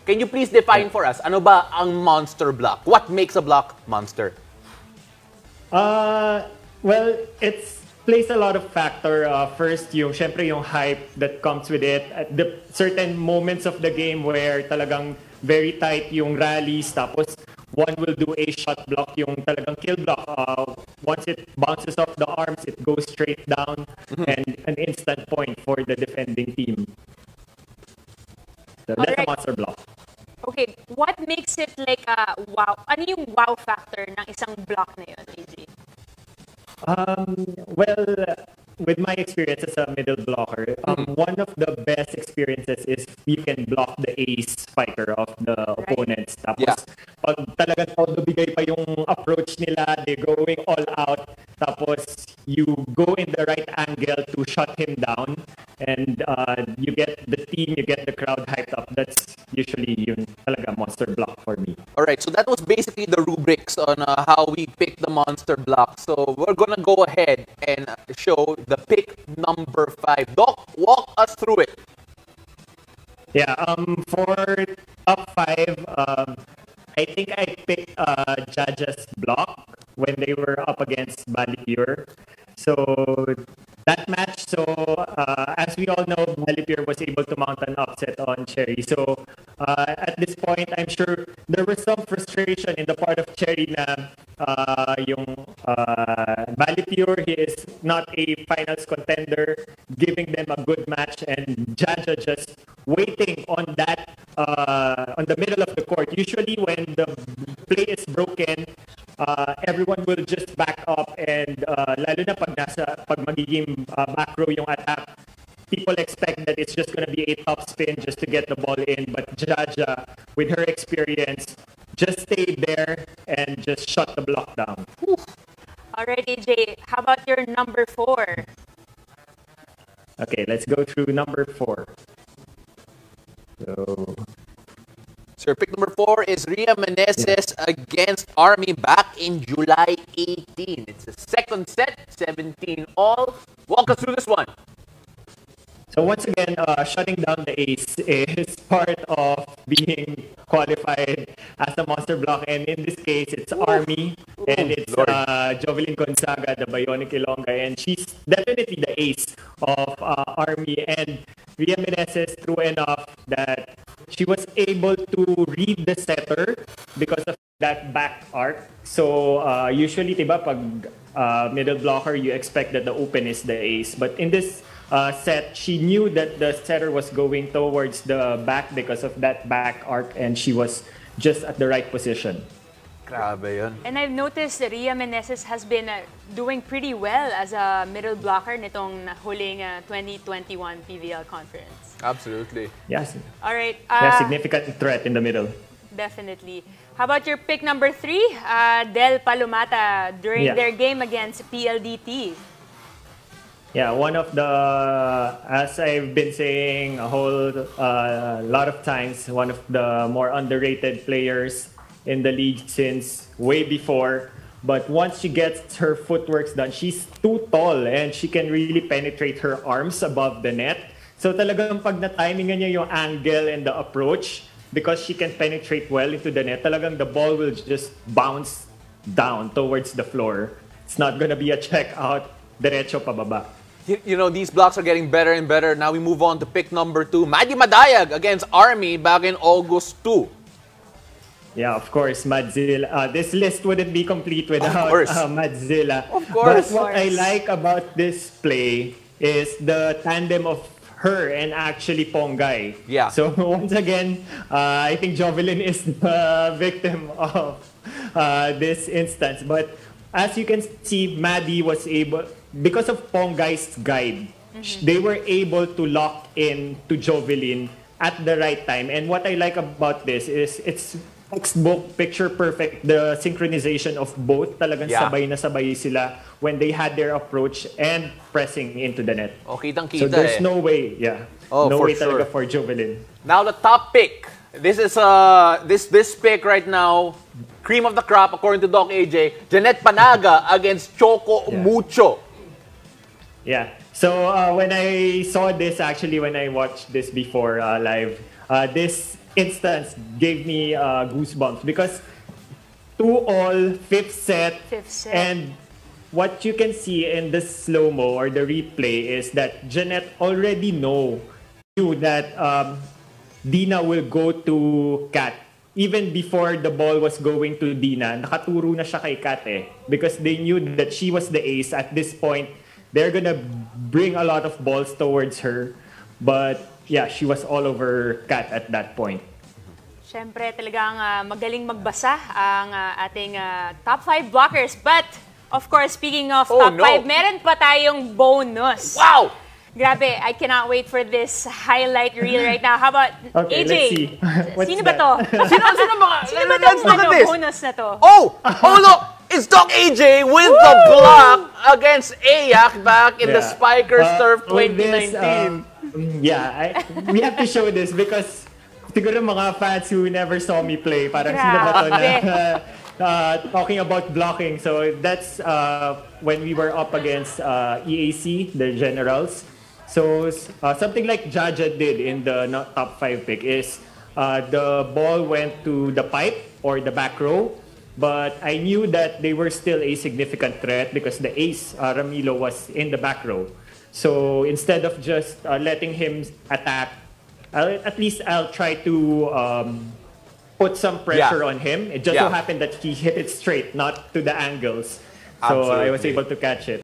Can you please define for us, ano ba ang monster block? What makes a block monster? Well, it's plays a lot of factor. First, syempre yung hype that comes with it. At the certain moments of the game where talagang very tight yung rallies, tapos one will do a shot block, yung talagang kill block. Once it bounces off the arms, it goes straight down and an instant point for the defending team. So that's a monster block. Okay, what makes it like a wow? Ano yung wow factor ng isang block na yun, AJ? Well, with my experience as a middle blocker, one of the best experiences is you can block the ace fighter of the opponents. Tapos, pag talagang todo bigay pa yung approach nila, they're going all out. Tapos, you go in the right angle to shut him down. And you get the team, you get the crowd hyped up. That's usually yung talaga monster block for me. Alright, so that was basically the rubrics on how we pick the monster block. So we're gonna go ahead and show the pick number 5. Doc, walk us through it. Yeah, for top 5, I think I picked JAJA's block when they were up against BALIPURE. So that match, as we all know, BALIPURE was able to mount an upset on Cherry. So at this point, I'm sure there was some frustration in the part of Cherry na yung BALIPURE, he is not a finals contender, giving them a good match, and JAJA just waiting on that, on the middle of the court. Usually when the play is broken, everyone will just back up, and lalo na pag magiging back row yung attack, people expect that it's just going to be a top spin just to get the ball in. But JAJA, with her experience, just stayed there and just shut the block down. All right, AJ, how about your number 4? Okay, let's go through number 4. Sir, pick number 4 is Ria Meneses against Army back in July 18. It's the second set, 17 all. Walk us through this one. So once again, shutting down the ace is part of being qualified as a monster block. And in this case, it's Army, and it's Jovelyn Gonzaga, the Bionic Ilongga. And she's definitely the ace of Army. And Ria Meneses threw enough that she was able to read the setter because of that back arc. So usually, diba, pag middle blocker, you expect that the open is the ace. But in this set, she knew that the setter was going towards the back because of that back arc, and she was just at the right position. Grabe yun. And I've noticed that Ria Meneses has been doing pretty well as a middle blocker nitong huling 2021 PVL Conference. Absolutely. Yes. All right. Significant threat in the middle. Definitely. How about your pick number 3? DELL PALOMATA during their game against PLDT. Yeah, one of the, as I've been saying a whole lot of times, one of the more underrated players in the league since way before. But once she gets her footwork done, she's too tall and she can really penetrate her arms above the net. So talagang pag na-timingan niya yung angle and the approach, because she can penetrate well into the net, talagang the ball will just bounce down towards the floor. It's not gonna be a check out, derecho pababa. You know, these blocks are getting better and better. Now we move on to pick number 2. MADDIE against Army back in August 2. Yeah, of course, Madzilla. This list wouldn't be complete without Madzilla. Of course. But what I like about this play is the tandem of her and actually Pongay. Yeah. So once again, I think Jovelyn is the victim of this instance. But as you can see, MADDIE was able, because of Pongay's guide, they were able to lock in to Jovelyn at the right time. And what I like about this is it's textbook, picture perfect, the synchronization of both. Talagang sabay na sabay sila when they had their approach and pressing into the net. Oh, kitang-kita so there's no way, no way talaga for Jovelyn. Now the top pick. This is this pick right now, cream of the crop according to Doc AJ. JEANETTE PANAGA against CHOCO MUCHO. Yeah. So when I saw this, actually, when I watched this before live, this instance gave me goosebumps because 2-all, fifth set, and what you can see in the slow-mo or the replay is that Jeanette already knew that Dina will go to Kat. Even before the ball was going to Dina, nakaturo na siya kay Kat because they knew that she was the ace. At this point, they're gonna bring a lot of balls towards her. But yeah, she was all over Kat at that point. Siyempre, talagang magaling magbasa ang ating top 5 blockers. But, of course, speaking of top 5, meron pa tayong bonus. Wow! Grabe, I cannot wait for this highlight reel right now. How about Okay, AJ? let's see. Sino ba to? Sino ba? Sino ba tong bonus na to? Oh, look! It's Doc AJ with the block against Ayak back in the Spikers Turf 2019. We have to show this because siguro mga fans who never saw me play, parang sino ba to na talking about blocking. So that's when we were up against EAC, the Generals. So something like JAJA did in the top 5 pick is the ball went to the pipe or the back row, but I knew that they were still a significant threat because the ace, Ramilo, was in the back row. So instead of just letting him attack, at least I'll try to put some pressure on him. It just so happened that he hit it straight, not to the angles. So I was able to catch it.